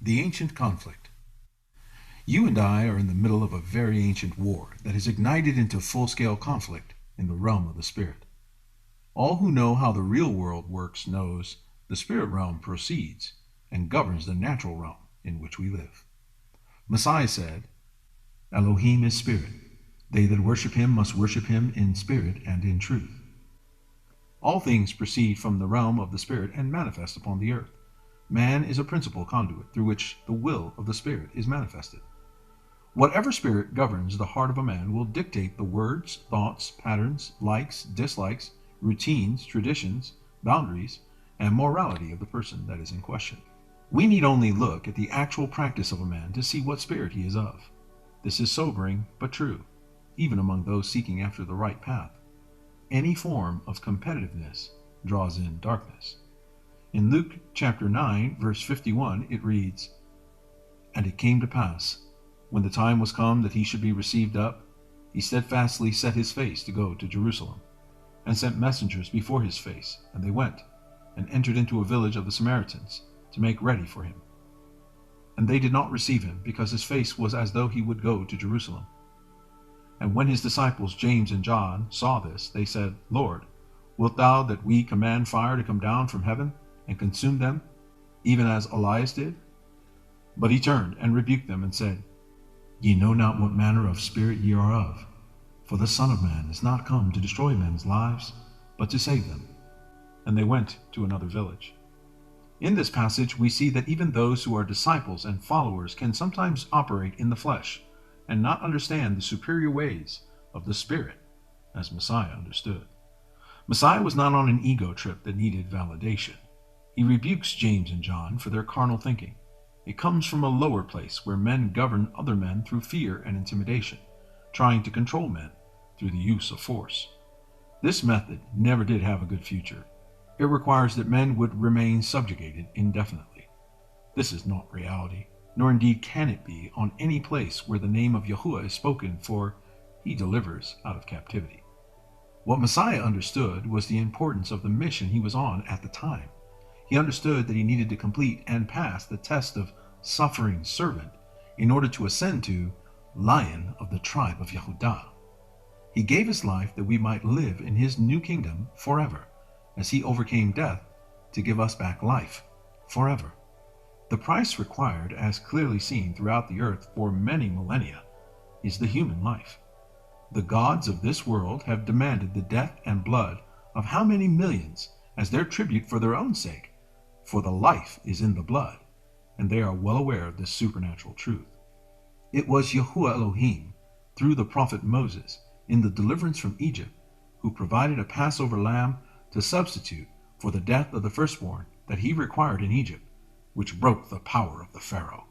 The ancient conflict. You and I are in the middle of a very ancient war that has ignited into full-scale conflict in the realm of the spirit. All who know how the real world works knows the spirit realm proceeds and governs the natural realm in which we live. Messiah said, Elohim is spirit. They that worship him must worship him in spirit and in truth. All things proceed from the realm of the spirit and manifest upon the earth. Man is a principal conduit through which the will of the spirit is manifested. Whatever spirit governs the heart of a man will dictate the words, thoughts, patterns, likes, dislikes, routines, traditions, boundaries, and morality of the person that is in question. We need only look at the actual practice of a man to see what spirit he is of. This is sobering but true, even among those seeking after the right path. Any form of competitiveness draws in darkness. In Luke chapter 9, verse 51, it reads, And it came to pass, when the time was come that he should be received up, he steadfastly set his face to go to Jerusalem, and sent messengers before his face, and they went, and entered into a village of the Samaritans, to make ready for him. And they did not receive him, because his face was as though he would go to Jerusalem. And when his disciples James and John saw this, they said, Lord, wilt thou that we command fire to come down from heaven, and consume them, even as Elias did? But he turned and rebuked them, and said, Ye know not what manner of spirit ye are of, for the Son of Man is not come to destroy men's lives, but to save them. And they went to another village. In this passage we see that even those who are disciples and followers can sometimes operate in the flesh, and not understand the superior ways of the Spirit, as Messiah understood. Messiah was not on an ego trip that needed validation. He rebukes James and John for their carnal thinking. It comes from a lower place where men govern other men through fear and intimidation, trying to control men through the use of force. This method never did have a good future. It requires that men would remain subjugated indefinitely. This is not reality, nor indeed can it be on any place where the name of Yahuwah is spoken, for he delivers out of captivity. What Messiah understood was the importance of the mission he was on at the time. He understood that he needed to complete and pass the test of suffering servant in order to ascend to Lion of the tribe of Yehudah. He gave his life that we might live in his new kingdom forever, as he overcame death to give us back life forever. The price required, as clearly seen throughout the earth for many millennia, is the human life. The gods of this world have demanded the death and blood of how many millions as their tribute for their own sake, for the life is in the blood, and they are well aware of this supernatural truth. It was Yahuwah Elohim, through the prophet Moses, in the deliverance from Egypt, who provided a Passover lamb to substitute for the death of the firstborn that he required in Egypt, which broke the power of the Pharaoh.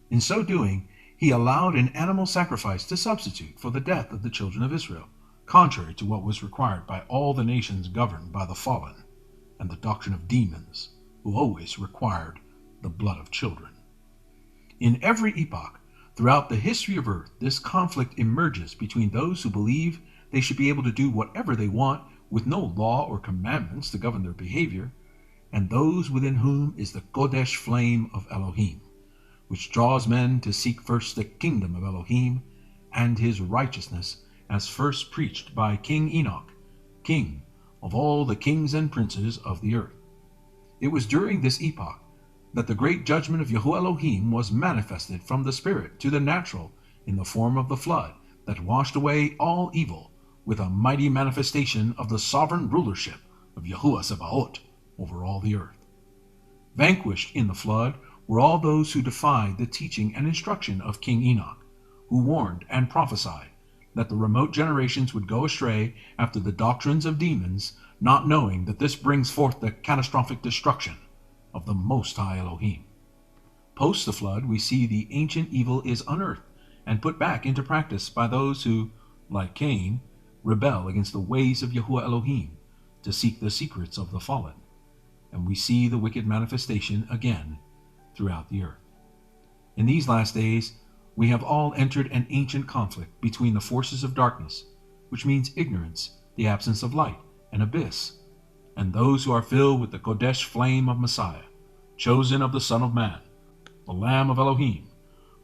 In so doing, he allowed an animal sacrifice to substitute for the death of the children of Israel, contrary to what was required by all the nations governed by the fallen and the doctrine of demons, who always required the blood of children. In every epoch throughout the history of earth, this conflict emerges between those who believe they should be able to do whatever they want with no law or commandments to govern their behavior, and those within whom is the Kodesh flame of Elohim, which draws men to seek first the kingdom of Elohim and his righteousness, as first preached by King Enoch, king of all the kings and princes of the earth. It was during this epoch that the great judgment of Yahuwah Elohim was manifested from the spirit to the natural in the form of the flood that washed away all evil, with a mighty manifestation of the sovereign rulership of Yahuwah Sabaoth over all the earth. Vanquished in the flood were all those who defied the teaching and instruction of King Enoch, who warned and prophesied that the remote generations would go astray after the doctrines of demons, not knowing that this brings forth the catastrophic destruction of the Most High Elohim. Post the flood, we see the ancient evil is unearthed and put back into practice by those who, like Cain, rebel against the ways of Yahuwah Elohim to seek the secrets of the fallen. And we see the wicked manifestation again throughout the earth. In these last days, we have all entered an ancient conflict between the forces of darkness, which means ignorance, the absence of light, an abyss, and those who are filled with the Kodesh flame of Messiah, chosen of the Son of Man, the Lamb of Elohim,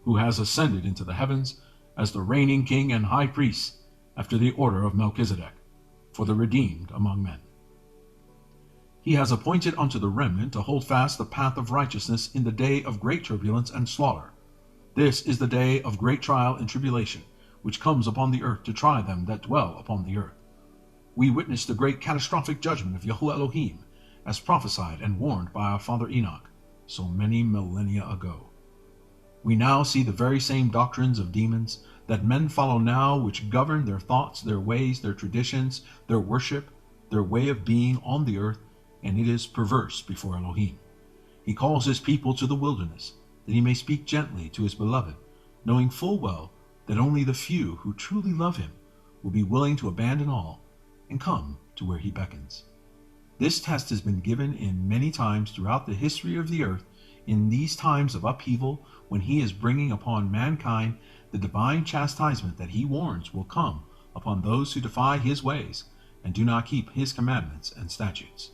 who has ascended into the heavens as the reigning king and high priest after the order of Melchizedek, for the redeemed among men. He has appointed unto the remnant to hold fast the path of righteousness in the day of great turbulence and slaughter. This is the day of great trial and tribulation, which comes upon the earth to try them that dwell upon the earth. We witness the great catastrophic judgment of Yahuwah Elohim, as prophesied and warned by our father Enoch so many millennia ago. We now see the very same doctrines of demons that men follow now, which govern their thoughts, their ways, their traditions, their worship, their way of being on the earth, and it is perverse before Elohim. He calls his people to the wilderness, that he may speak gently to his beloved, knowing full well that only the few who truly love him will be willing to abandon all and come to where he beckons. This test has been given in many times throughout the history of the earth, in these times of upheaval, when he is bringing upon mankind the divine chastisement that he warns will come upon those who defy his ways and do not keep his commandments and statutes.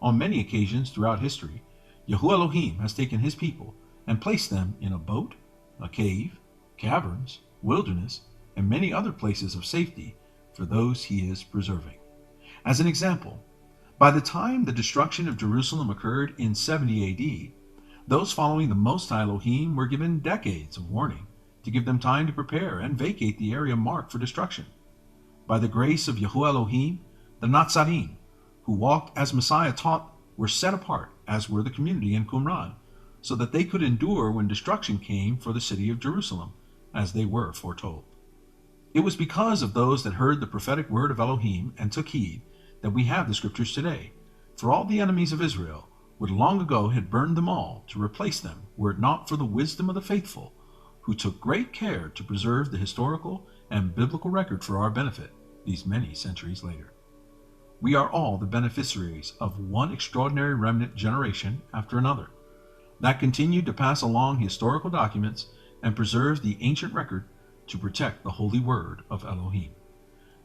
On many occasions throughout history, Yahuwah Elohim has taken his people and placed them in a boat, a cave, caverns, wilderness, and many other places of safety for those he is preserving. As an example, by the time the destruction of Jerusalem occurred in 70 AD, those following the Most High Elohim were given decades of warning to give them time to prepare and vacate the area marked for destruction. By the grace of Yahuwah Elohim, the Nazarene, who walked as Messiah taught, were set apart, as were the community in Qumran, so that they could endure when destruction came for the city of Jerusalem, as they were foretold. It was because of those that heard the prophetic word of Elohim and took heed that we have the scriptures today, for all the enemies of Israel would long ago had burned them all to replace them, were it not for the wisdom of the faithful, who took great care to preserve the historical and biblical record for our benefit these many centuries later. We are all the beneficiaries of one extraordinary remnant generation after another, that continued to pass along historical documents and preserve the ancient record to protect the holy word of Elohim.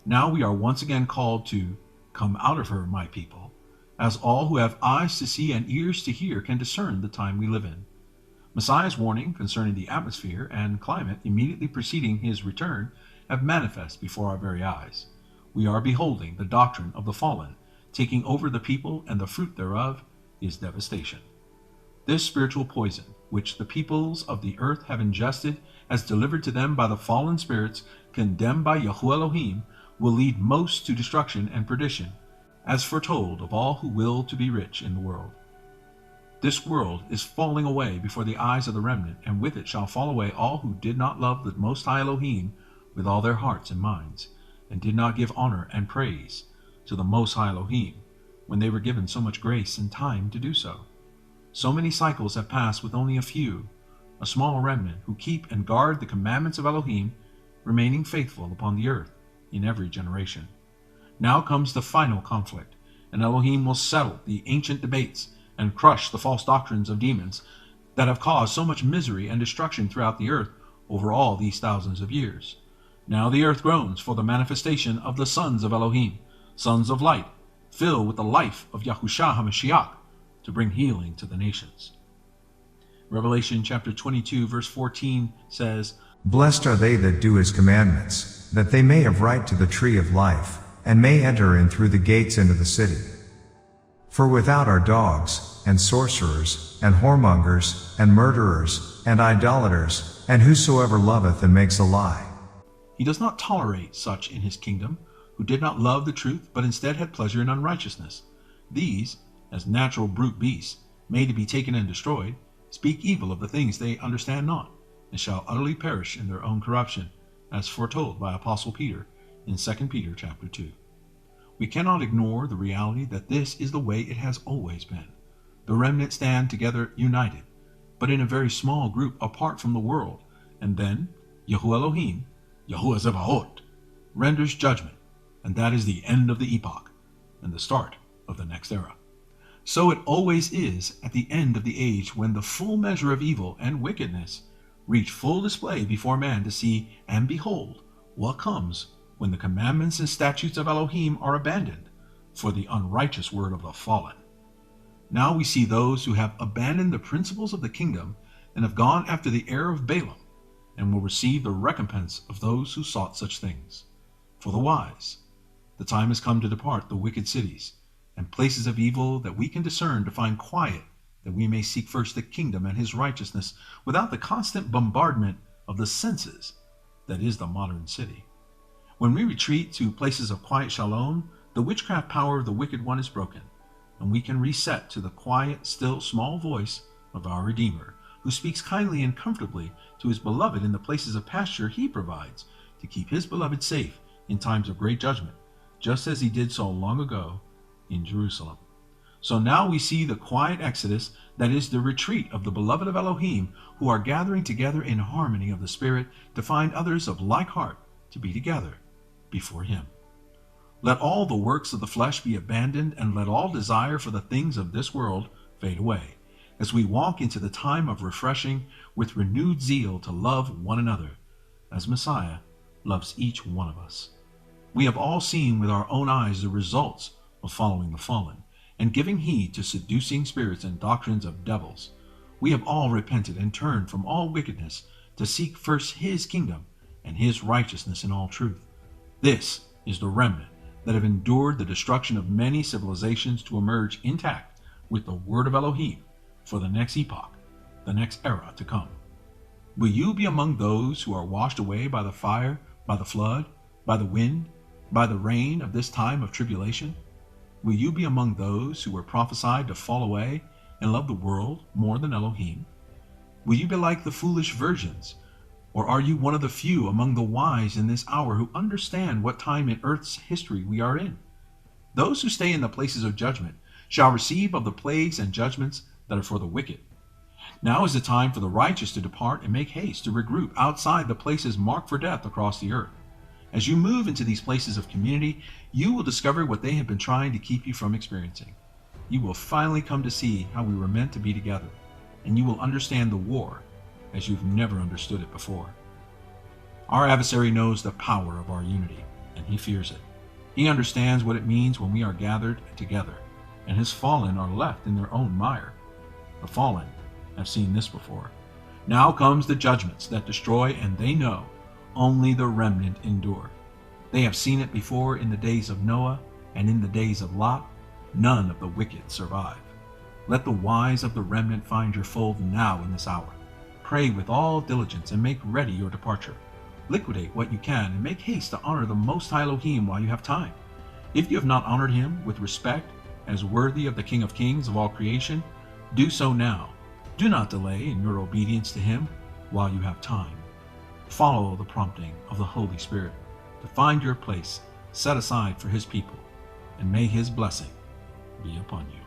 Now we are once again called to come out of her, my people, as all who have eyes to see and ears to hear can discern the time we live in. Messiah's warning concerning the atmosphere and climate immediately preceding his return have manifest before our very eyes. We are beholding the doctrine of the fallen taking over the people, and the fruit thereof is devastation. This spiritual poison, which the peoples of the earth have ingested as delivered to them by the fallen spirits condemned by Yahuwah Elohim, will lead most to destruction and perdition, as foretold of all who will to be rich in the world. This world is falling away before the eyes of the remnant, and with it shall fall away all who did not love the Most High Elohim with all their hearts and minds, and did not give honor and praise to the Most High Elohim, when they were given so much grace and time to do so. So many cycles have passed with only a few, a small remnant, who keep and guard the commandments of Elohim, remaining faithful upon the earth in every generation. Now comes the final conflict, and Elohim will settle the ancient debates and crush the false doctrines of demons that have caused so much misery and destruction throughout the earth over all these thousands of years. Now the earth groans for the manifestation of the sons of Elohim, sons of light, filled with the life of Yahushua HaMashiach, to bring healing to the nations. Revelation chapter 22 verse 14 says, Blessed are they that do his commandments, that they may have right to the tree of life, and may enter in through the gates into the city. For without are dogs, and sorcerers, and whoremongers, and murderers, and idolaters, and whosoever loveth and makes a lie. He does not tolerate such in his kingdom, who did not love the truth, but instead had pleasure in unrighteousness. These, as natural brute beasts, made to be taken and destroyed, speak evil of the things they understand not, and shall utterly perish in their own corruption, as foretold by Apostle Peter in 2 Peter chapter 2. We cannot ignore the reality that this is the way it has always been. The remnant stand together united, but in a very small group apart from the world, and then Yahuwah Elohim, Yahuwah Zebaot, renders judgment, and that is the end of the epoch and the start of the next era. So it always is at the end of the age, when the full measure of evil and wickedness reach full display before man to see and behold what comes when the commandments and statutes of Elohim are abandoned for the unrighteous word of the fallen. Now we see those who have abandoned the principles of the kingdom and have gone after the heir of Balaam, and will receive the recompense of those who sought such things. For the wise, the time has come to depart the wicked cities and places of evil that we can discern, to find quiet, that we may seek first the kingdom and his righteousness, without the constant bombardment of the senses that is the modern city. When we retreat to places of quiet shalom, the witchcraft power of the wicked one is broken, and we can reset to the quiet, still, small voice of our Redeemer, who speaks kindly and comfortably to his beloved in the places of pasture he provides to keep his beloved safe in times of great judgment, just as he did so long ago in Jerusalem. So now we see the quiet exodus, that is the retreat of the beloved of Elohim, who are gathering together in harmony of the Spirit to find others of like heart to be together before him. Let all the works of the flesh be abandoned, and let all desire for the things of this world fade away, as we walk into the time of refreshing with renewed zeal to love one another, as Messiah loves each one of us. We have all seen with our own eyes the results of following the fallen, and giving heed to seducing spirits and doctrines of devils. We have all repented and turned from all wickedness to seek first his kingdom and his righteousness in all truth. This is the remnant that have endured the destruction of many civilizations to emerge intact with the word of Elohim for the next epoch, the next era to come. Will you be among those who are washed away by the fire, by the flood, by the wind, by the rain of this time of tribulation? Will you be among those who were prophesied to fall away and love the world more than Elohim? Will you be like the foolish virgins? Or are you one of the few among the wise in this hour who understand what time in earth's history we are in? Those who stay in the places of judgment shall receive of the plagues and judgments that are for the wicked. Now is the time for the righteous to depart and make haste to regroup outside the places marked for death across the earth. As you move into these places of community, you will discover what they have been trying to keep you from experiencing. You will finally come to see how we were meant to be together, and you will understand the war as you've never understood it before. Our adversary knows the power of our unity, and he fears it. He understands what it means when we are gathered together, and his fallen are left in their own mire. The fallen have seen this before. Now comes the judgments that destroy, and they know only the remnant endure. They have seen it before in the days of Noah, and in the days of Lot. None of the wicked survive. Let the wise of the remnant find your fold now in this hour. Pray with all diligence and make ready your departure. Liquidate what you can and make haste to honor the Most High Elohim while you have time. If you have not honored him with respect as worthy of the King of Kings of all creation, do so now. Do not delay in your obedience to him while you have time. Follow the prompting of the Holy Spirit to find your place set aside for his people, and may his blessing be upon you.